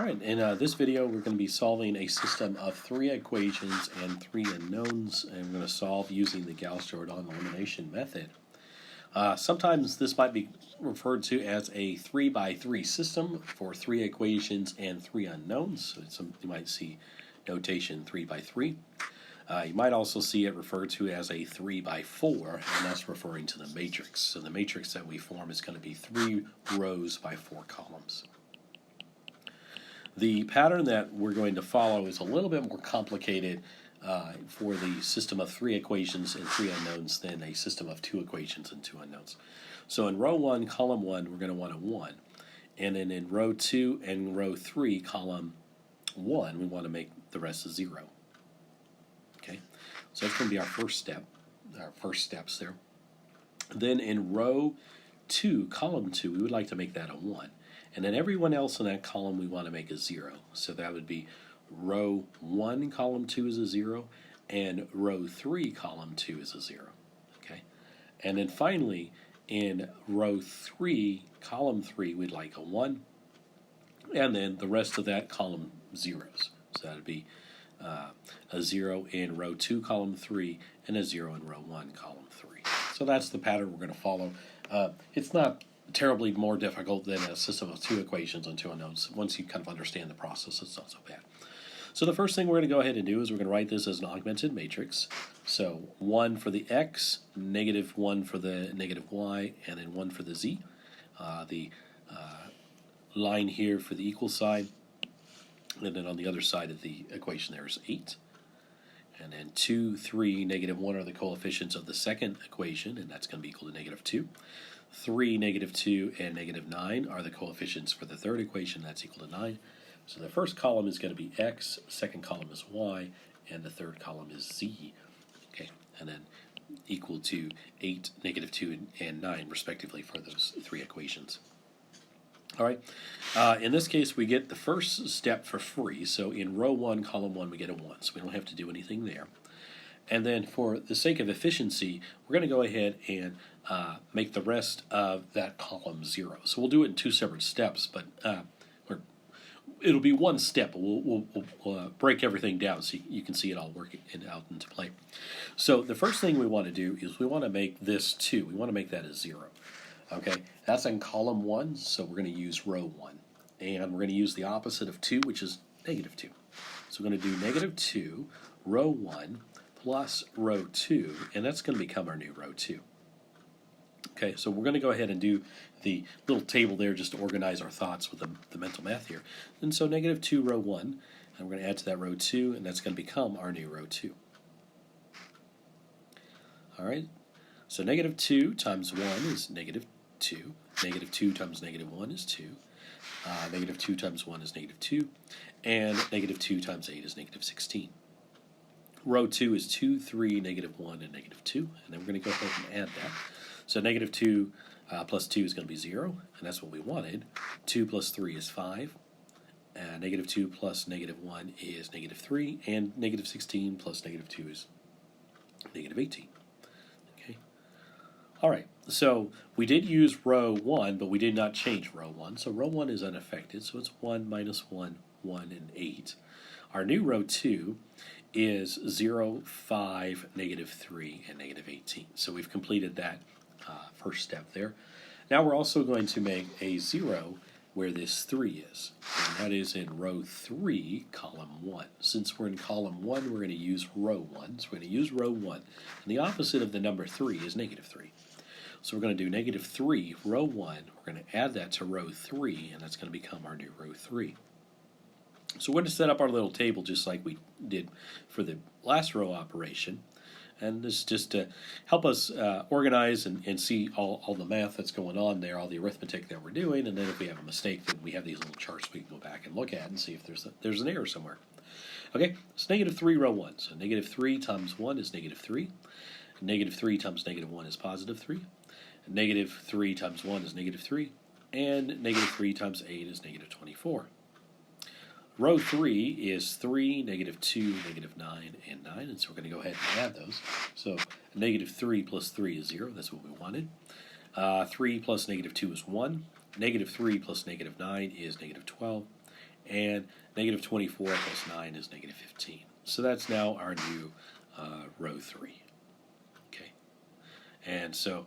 All right, in this video we're going to be solving a system of 3 equations and 3 unknowns, and we're going to solve using the Gauss-Jordan elimination method. Sometimes this might be referred to as a 3 by 3 system for 3 equations and 3 unknowns. So you might see notation 3 by 3. You might also see it referred to as a 3 by 4, and that's referring to the matrix. So the matrix that we form is going to be 3 rows by 4 columns. The pattern that we're going to follow is a little bit more complicated for the system of 3 equations and 3 unknowns than a system of 2 equations and 2 unknowns. So in row 1, column 1, we're going to want a 1. And then in row 2 and row 3, column 1, we want to make the rest a 0. Okay, so that's going to be our first step, our first steps there. Then in row 2, column 2, we would like to make that a 1. And then everyone else in that column we want to make a 0. So that would be row 1, column 2 is a 0, and row 3, column 2 is a 0. Okay? And then finally, in row 3, column 3, we'd like a 1, and then the rest of that column zeros. So that would be a 0 in row 2, column 3, and a 0 in row 1, column 3. So that's the pattern we're going to follow. It's not terribly more difficult than a system of 2 equations and 2 unknowns. Once you kind of understand the process, it's not so bad. So the first thing we're going to go ahead and do is we're going to write this as an augmented matrix. So 1 for the x, negative 1 for the negative y, and then 1 for the z. The line here for the equal sign, and then on the other side of the equation there is 8. And then 2, 3, negative 1 are the coefficients of the second equation, and that's going to be equal to negative 2. 3, negative 2, and negative 9 are the coefficients for the third equation. That's equal to 9. So the first column is going to be x, second column is y, and the third column is z. Okay, and then equal to 8, negative 2, and 9, respectively, for those 3 equations. All right, in this case, we get the first step for free. So in row 1, column 1, we get a 1, so we don't have to do anything there. And then for the sake of efficiency, we're going to go ahead and make the rest of that column 0. So we'll do it in 2 separate steps, but it'll be one step. We'll break everything down so you can see it all working out into play. So the first thing we want to do is we want to make this 2. We want to make that a 0. Okay, that's in column 1, so we're going to use row 1. And we're going to use the opposite of 2, which is negative 2. So we're going to do negative 2, row 1, plus row 2, and that's going to become our new row 2. Okay, so we're going to go ahead and do the little table there just to organize our thoughts with the mental math here. And so negative 2, row 1, and we're going to add to that row 2, and that's going to become our new row 2. All right, so negative 2 times 1 is negative 2. Negative 2 times negative 1 is 2. Negative 2 times 1 is negative 2. And negative 2 times 8 is negative 16. Row 2 is 2, 3, negative 1, and negative 2. And then we're going to go ahead and add that. So negative 2 plus 2 is going to be 0, and that's what we wanted. 2 plus 3 is 5. Negative 2 plus negative 1 is negative 3. And negative 16 plus negative 2 is negative 18. Okay. All right, so we did use row 1, but we did not change row 1. So row 1 is unaffected, so it's 1, minus 1, 1, and 8. Our new row 2 is 0, 5, negative 3, and negative 18. So we've completed that first step there. Now we're also going to make a 0 where this 3 is, and that is in row 3, column 1. Since we're in column 1, we're going to use row 1. So we're going to use row 1, and the opposite of the number 3 is negative 3. So we're going to do negative 3, row 1. We're going to add that to row 3, and that's going to become our new row 3. So we're going to set up our little table just like we did for the last row operation. And this is just to help us organize and see all the math that's going on there, all the arithmetic that we're doing. And then if we have a mistake, then we have these little charts we can go back and look at and see if there's an error somewhere. Okay, it's negative 3, row 1. So negative 3 times 1 is negative 3. Negative 3 times negative 1 is positive 3. Negative 3 times 1 is negative 3. And negative 3 times 8 is negative 24. Row 3 is 3, negative 2, negative 9, and 9, and so we're going to go ahead and add those. So negative 3 plus 3 is 0, that's what we wanted. 3 plus negative 2 is 1. Negative 3 plus negative 9 is negative 12. and negative 24 plus 9 is negative 15. So that's now our new row 3. Okay, and so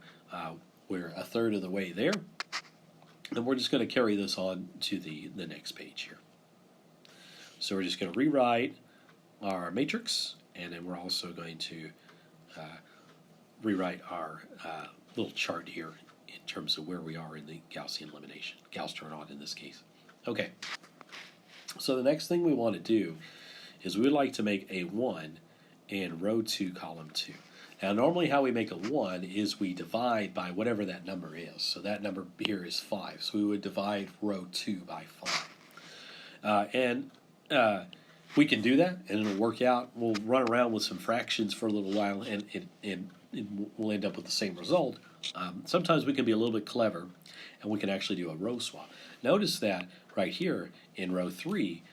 we're a third of the way there, and we're just going to carry this on to the next page here. So we're just going to rewrite our matrix, and then we're also going to rewrite our little chart here in terms of where we are in the Gaussian elimination, Gauss turn on in this case. Okay, so the next thing we want to do is we would like to make a 1 in row 2, column 2. Now normally how we make a 1 is we divide by whatever that number is. So that number here is 5. So we would divide row 2 by 5. We can do that, and it'll work out. We'll run around with some fractions for a little while, and we'll end up with the same result. Sometimes we can be a little bit clever, and we can actually do a row swap. Notice that right here in row 3,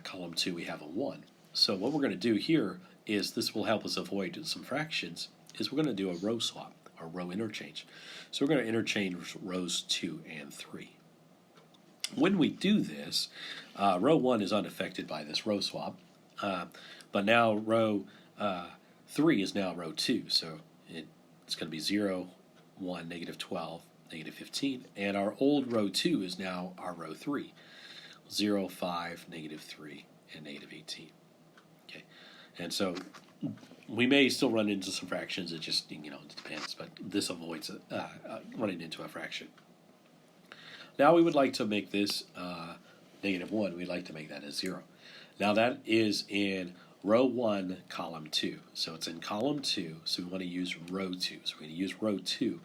column 2, we have a 1. So what we're going to do here is, this will help us avoid some fractions, is we're going to do a row swap, or row interchange. So we're going to interchange rows 2 and 3. When we do this, row 1 is unaffected by this row swap, but now row 3 is now row 2, so it's going to be 0, 1, negative 12, negative 15, and our old row 2 is now our row 3, 0, 5, negative 3, and negative 18. Okay, and so we may still run into some fractions, it just, it depends, but this avoids running into a fraction. Now we would like to make this negative 1, we'd like to make that a 0. Now that is in row 1, column 2. So it's in column 2, so we want to use row 2. So we're going to use row 2.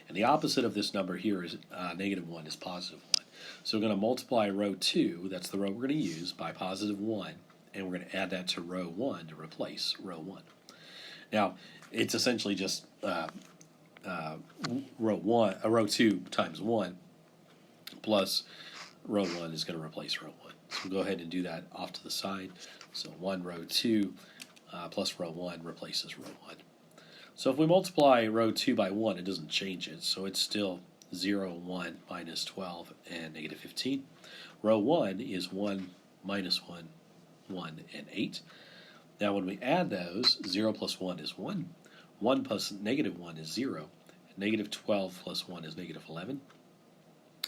And the opposite of this number here is negative 1 is positive 1. So we're going to multiply row 2, that's the row we're going to use, by positive 1, and we're going to add that to row 1 to replace row 1. Now, it's essentially just row 2 times 1 plus row 1 is going to replace row 1. So we'll go ahead and do that off to the side. So 1 row 2 plus row 1 replaces row 1. So if we multiply row 2 by 1, it doesn't change it. So it's still 0, 1, minus 12, and negative 15. Row 1 is 1, minus 1, 1, and 8. Now when we add those, 0 plus 1 is 1. 1 plus negative 1 is 0. Negative 12 plus 1 is negative 11.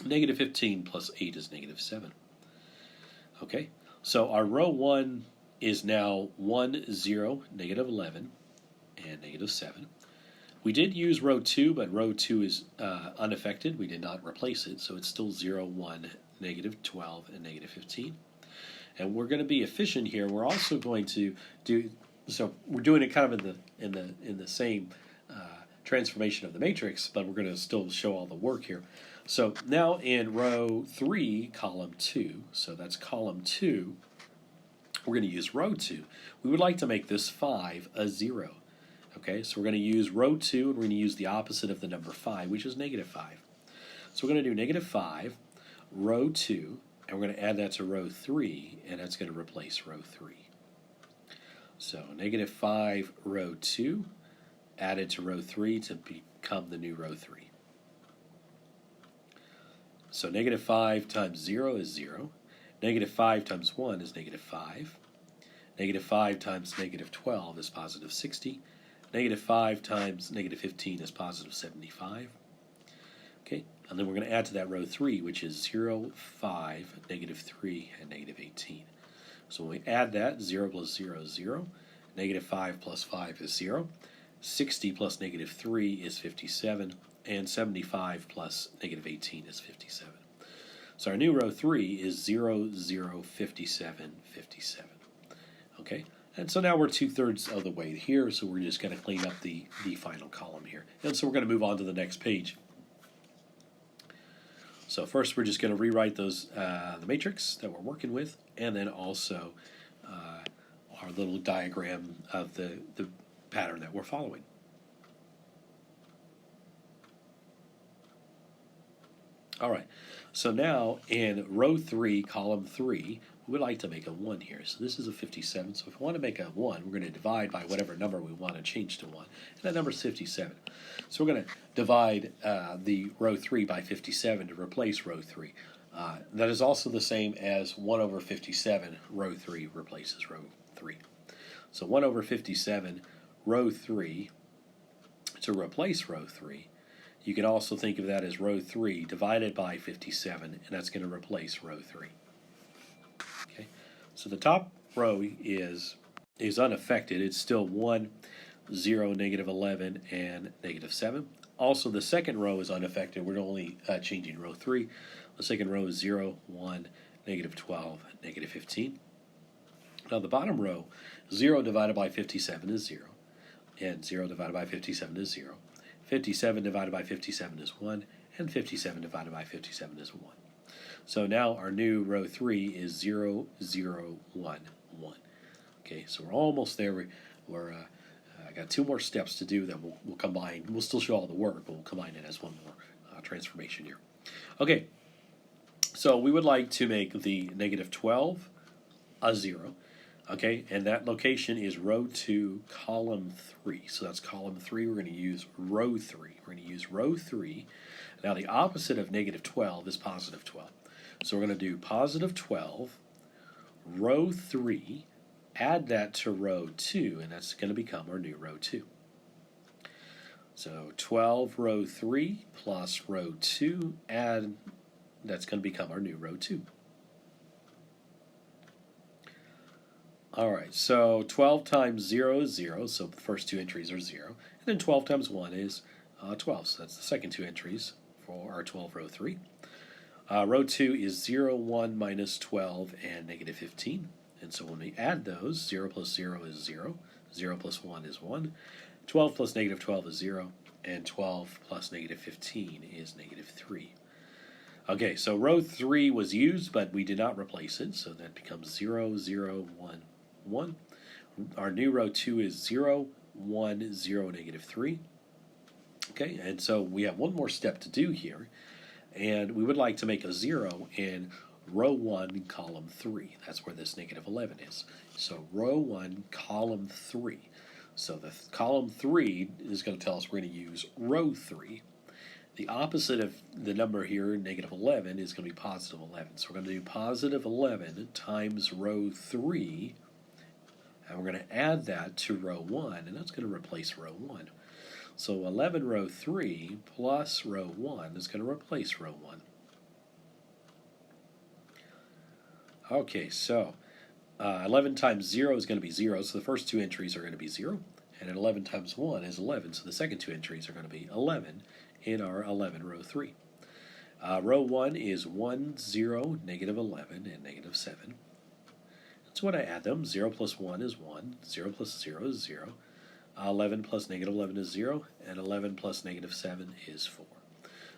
Negative 15 plus 8 is negative 7. Okay, so our row 1 is now 1, 0, negative 11, and negative 7. We did use row 2, but row 2 is unaffected. We did not replace it, so it's still 0, 1, negative 12, and negative 15. And we're going to be efficient here. We're also going to do, so we're doing it kind of in the same transformation of the matrix, but we're going to still show all the work here. So now in row 3, column 2, so that's column 2, we're going to use row 2. We would like to make this 5 a 0. Okay, so we're going to use row 2, and we're going to use the opposite of the number 5, which is negative 5. So we're going to do negative 5, row 2, and we're going to add that to row 3, and that's going to replace row 3. So negative 5, row 2, added to row 3 to become the new row 3. So negative 5 times 0 is 0. Negative 5 times 1 is negative 5. Negative 5 times negative 12 is positive 60. Negative 5 times negative 15 is positive 75. Okay, and then we're going to add to that row 3, which is 0, 5, negative 3, and negative 18. So when we add that, 0 plus 0 is 0. Negative 5 plus 5 is 0. 60 plus negative 3 is 57. And 75 plus negative 18 is 57. So our new row 3 is 0, 0, 57, 57. Okay, and so now we're 2/3 of the way here, so we're just going to clean up the final column here. And so we're going to move on to the next page. So first we're just going to rewrite those the matrix that we're working with, and then also our little diagram of the pattern that we're following. All right, so now in row 3, column 3, we would like to make a 1 here. So this is a 57, so if we want to make a 1, we're going to divide by whatever number we want to change to 1, and that number is 57. So we're going to divide the row 3 by 57 to replace row 3. That is also the same as 1 over 57, row 3 replaces row 3. So 1 over 57, row 3, to replace row 3, you can also think of that as row 3 divided by 57, and that's going to replace row 3. Okay, so the top row is unaffected. It's still 1, 0, negative 11, and negative 7. Also, the second row is unaffected. We're only changing row 3. The second row is 0, 1, negative 12, negative 15. Now the bottom row, 0 divided by 57 is 0, and 0 divided by 57 is 0. 57 divided by 57 is 1, and 57 divided by 57 is 1. So now our new row 3 is 0, 0, 1, 1. Okay, so we're almost there. I got 2 more steps to do that we'll combine. We'll still show all the work, but we'll combine it as one more transformation here. Okay, so we would like to make the negative 12 a 0. Okay, and that location is row 2, column 3. So that's column 3. We're going to use row 3. We're going to use row 3. Now the opposite of negative 12 is positive 12. So we're going to do positive 12, row 3, add that to row 2, and that's going to become our new row 2. So 12 row 3 plus row 2, add, that's going to become our new row 2. All right, so 12 times 0 is 0, so the first 2 entries are 0. And then 12 times 1 is 12, so that's the second 2 entries for our 12 row 3. Row 2 is 0, 1, minus 12, and negative 15. And so when we add those, 0 plus 0 is 0, 0 plus 1 is 1, 12 plus negative 12 is 0, and 12 plus negative 15 is negative 3. Okay, so row 3 was used, but we did not replace it, so that becomes 0, 0, 1, 1. Our new row 2 is 0, 1, 0, negative 3. Okay, and so we have one more step to do here, and we would like to make a 0 in row 1, column 3. That's where this negative 11 is. So row 1, column 3. So the column 3 is going to tell us we're going to use row 3. The opposite of the number here, negative 11, is going to be positive 11. So we're going to do positive 11 times row 3, and we're going to add that to row 1, and that's going to replace row 1. So 11 row 3 plus row 1 is going to replace row 1. Okay, so 11 times 0 is going to be 0, so the first 2 entries are going to be 0. And 11 times 1 is 11, so the second 2 entries are going to be 11 in our 11 row 3. Row 1 is 1, 0, negative 11, and negative 7. So when I add them, 0 plus 1 is 1, 0 plus 0 is 0, 11 plus negative 11 is 0, and 11 plus negative 7 is 4.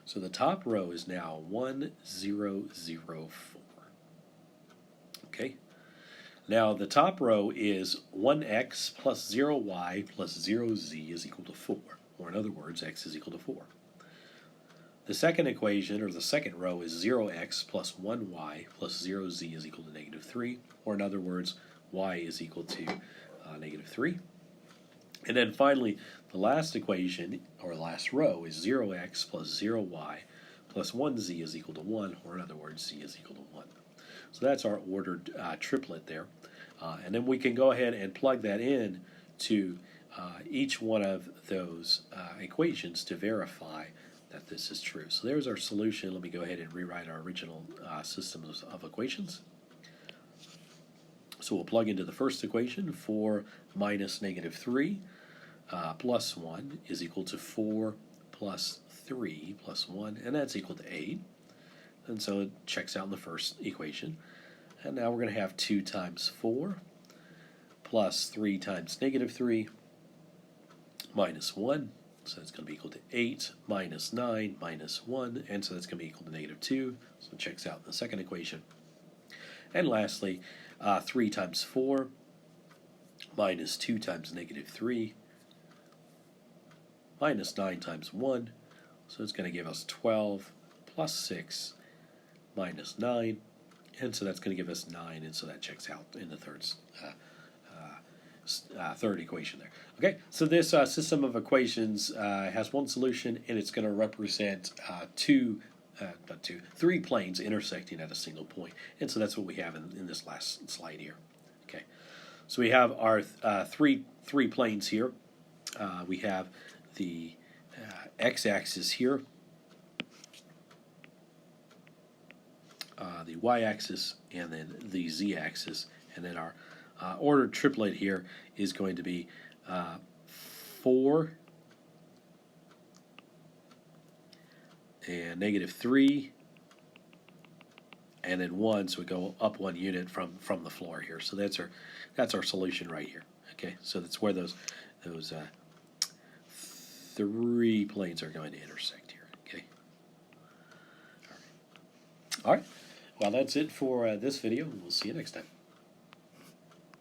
So the top row is now 1, 0, 0, 4. Okay? Now the top row is 1x plus 0y plus 0z is equal to 4. Or in other words, x is equal to 4. The second equation, or the second row, is 0x plus 1y plus 0z is equal to negative 3. Or in other words, y is equal to negative 3. And then finally, the last equation, or last row, is 0x plus 0y plus 1z is equal to 1. Or in other words, z is equal to 1. So that's our ordered triplet there. And then we can go ahead and plug that in to each one of those equations to verify that this is true. So there's our solution. Let me go ahead and rewrite our original system of equations. So we'll plug into the first equation. 4 minus negative 3 plus 1 is equal to 4 plus 3 plus 1, and that's equal to 8. And so it checks out in the first equation. And now we're going to have 2 times 4 plus 3 times negative 3 minus 1. So that's going to be equal to 8 minus 9 minus 1. And so that's going to be equal to negative 2. So it checks out in the second equation. And lastly, 3 times 4 minus 2 times negative 3 minus 9 times 1. So it's going to give us 12 plus 6 minus 9, and so that's going to give us 9, and so that checks out in the third equation there. Okay, so this system of equations has one solution, and it's going to represent 2 three planes intersecting at a single point. And so that's what we have in this last slide here. Okay, so we have our three planes here. We have the x-axis here, the y-axis, and then the z-axis, and then our ordered triplet here is going to be 4 and -3 and then 1, so we go up 1 unit from the floor here. So that's our solution right here. Okay, so that's where those three planes are going to intersect here. Okay. All right. Well, that's it for this video. We'll see you next time.